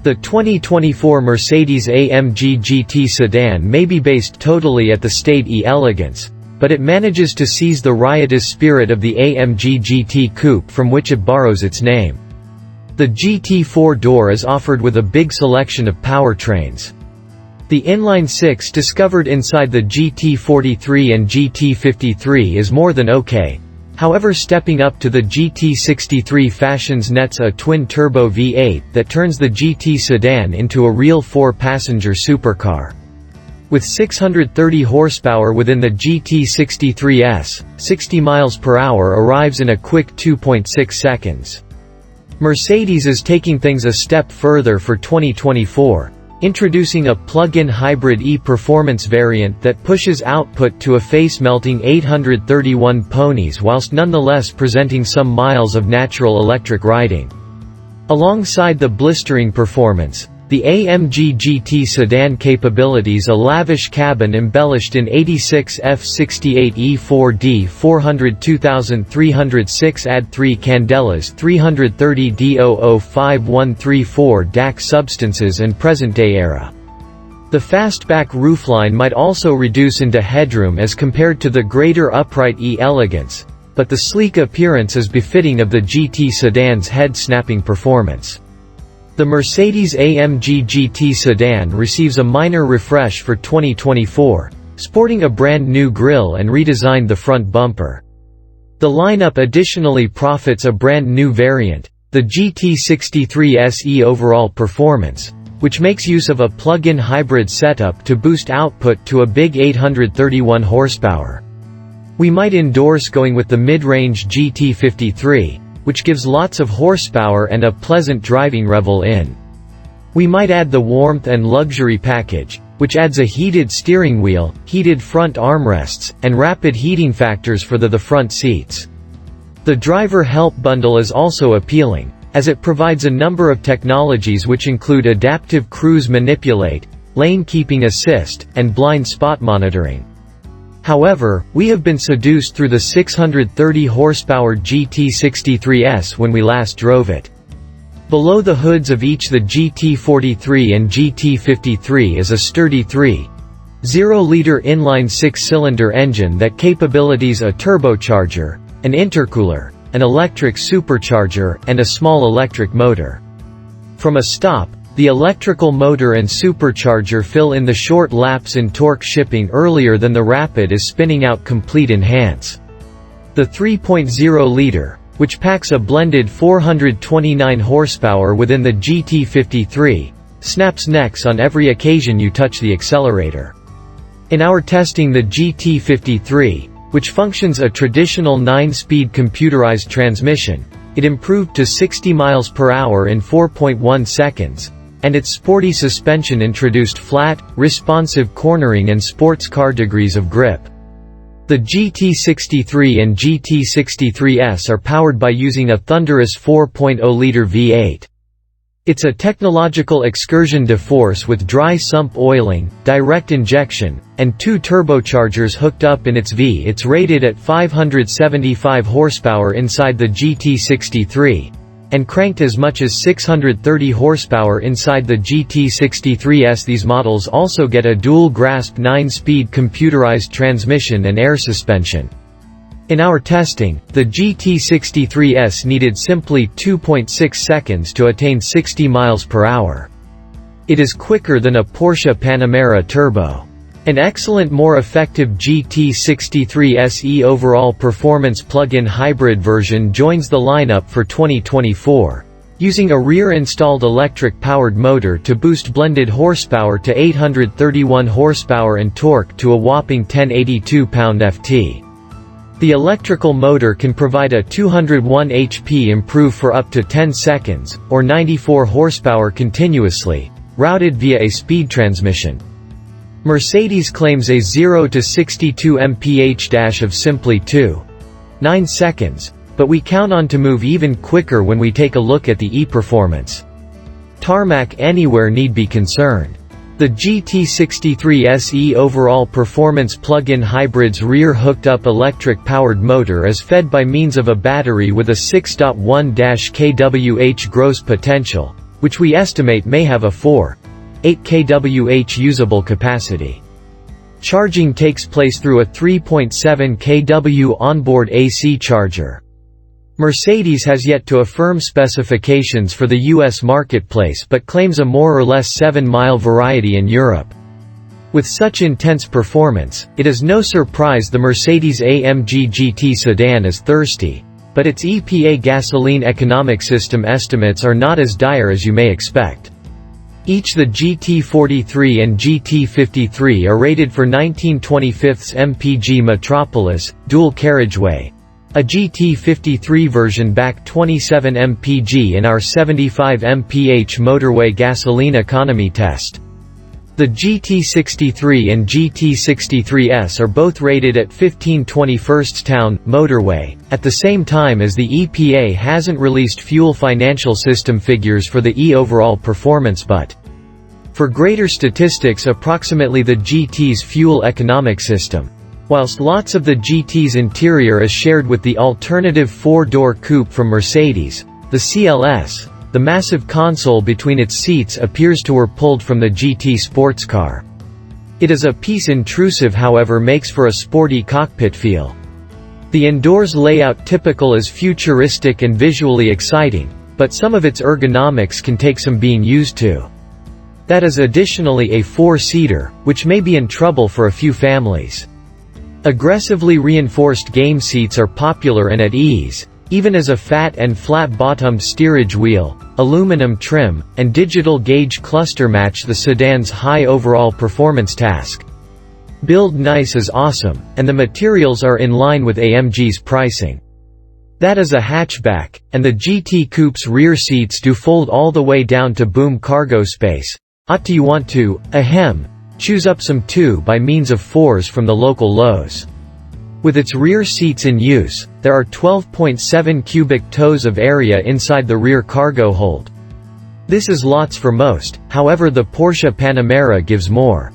The 2024 Mercedes-AMG GT sedan may be based totally at the state elegance, but it manages to seize the riotous spirit of the AMG GT coupe from which it borrows its name. The GT 4-door is offered with a big selection of powertrains. The inline-six discovered inside the GT43 and GT53 is more than okay. However, stepping up to the GT63 fashions nets a twin-turbo V8 that turns the GT sedan into a real 4-passenger supercar. With 630 horsepower within the GT63S, 60 miles per hour arrives in a quick 2.6 seconds. Mercedes is taking things a step further for 2024, introducing a plug-in hybrid E-Performance variant that pushes output to a face-melting 831 ponies whilst nonetheless presenting some miles of natural electric riding. Alongside the blistering performance, the AMG GT sedan capabilities a lavish cabin embellished in 86 F68 E4D 402,306 add 3 candelas 330 D005134 DAC substances and present-day era. The fastback roofline might also reduce into headroom as compared to the greater upright elegance, but the sleek appearance is befitting of the GT sedan's head-snapping performance. The Mercedes-AMG GT sedan receives a minor refresh for 2024, sporting a brand new grille and redesigned the front bumper. The lineup additionally profits a brand new variant, the GT63 SE overall performance, which makes use of a plug-in hybrid setup to boost output to a big 831 horsepower. We might endorse going with the mid-range GT53, which gives lots of horsepower and a pleasant driving revel in. We might add the warmth and luxury package, which adds a heated steering wheel, heated front armrests, and rapid heating factors for the front seats. The driver help bundle is also appealing, as it provides a number of technologies which include adaptive cruise manipulate, lane keeping assist, and blind spot monitoring. However, we have been seduced through the 630 horsepower GT63S when we last drove it. Below the hoods of each the GT43 and GT53 is a sturdy 3.0-liter inline 6-cylinder engine that capabilities a turbocharger, an intercooler, an electric supercharger, and a small electric motor. From a stop, the electrical motor and supercharger fill in the short lapse in torque shipping earlier than the Rapid is spinning out complete enhance. The 3.0-liter, which packs a blended 429 horsepower within the GT53, snaps necks on every occasion you touch the accelerator. In our testing the GT53, which functions a traditional 9-speed computerized transmission, it improved to 60 miles per hour in 4.1 seconds. And its sporty suspension introduced flat, responsive cornering and sports car degrees of grip. The GT63 and GT63S are powered by using a thunderous 4.0-liter V8. It's a technological excursion de force with dry sump oiling, direct injection, and 2 turbochargers hooked up in its V. It's rated at 575 horsepower inside the GT63. And cranked as much as 630 horsepower inside the GT63S. These models also get a dual-grasp 9-speed computerized transmission and air suspension. In our testing, the GT63S needed simply 2.6 seconds to attain 60 miles per hour. It is quicker than a Porsche Panamera Turbo. An excellent, more effective GT63 SE overall performance plug-in hybrid version joins the lineup for 2024, using a rear-installed electric-powered motor to boost blended horsepower to 831 horsepower and torque to a whopping 1082 pound-ft. The electrical motor can provide a 201 HP improve for up to 10 seconds, or 94 horsepower continuously, routed via a speed transmission. Mercedes claims a 0 to 62 mph dash of simply 2.9 seconds, but we count on to move even quicker when we take a look at the E-Performance. Tarmac anywhere need be concerned. The GT63 SE overall performance plug-in hybrid's rear hooked-up electric-powered motor is fed by means of a battery with a 6.1 kWh gross potential, which we estimate may have a 4.8 kWh usable capacity. Charging takes place through a 3.7 kW onboard AC charger. Mercedes has yet to affirm specifications for the US marketplace but claims a more or less 7-mile variety in Europe. With such intense performance, it is no surprise the Mercedes-AMG GT sedan is thirsty, but its EPA gasoline economic system estimates are not as dire as you may expect. Each the GT43 and GT53 are rated for 1925 mpg Metropolis, dual carriageway. A GT53 version backed 27 mpg in our 75 mph motorway gasoline economy test. The GT63 and GT63S are both rated at 15/21 town, motorway, at the same time as the EPA hasn't released fuel financial system figures for the overall performance but, for greater statistics, approximately the GT's fuel economic system. Whilst lots of the GT's interior is shared with the alternative 4-door coupe from Mercedes, the CLS, the massive console between its seats appears to were pulled from the GT sports car. It is a piece intrusive, however makes for a sporty cockpit feel. The indoors layout typical is futuristic and visually exciting, but some of its ergonomics can take some being used to. That is additionally a 4-seater, which may be in trouble for a few families. Aggressively reinforced game seats are popular and at ease, even as a fat and flat-bottomed steerage wheel, aluminum trim, and digital gauge cluster match the sedan's high overall performance task. Build nice is awesome, and the materials are in line with AMG's pricing. That is a hatchback, and the GT Coupe's rear seats do fold all the way down to boom cargo space. Do you want to, choose up some too by means of 4s from the local Lowe's. With its rear seats in use, there are 12.7 cubic toes of area inside the rear cargo hold. This is lots for most, however the Porsche Panamera gives more.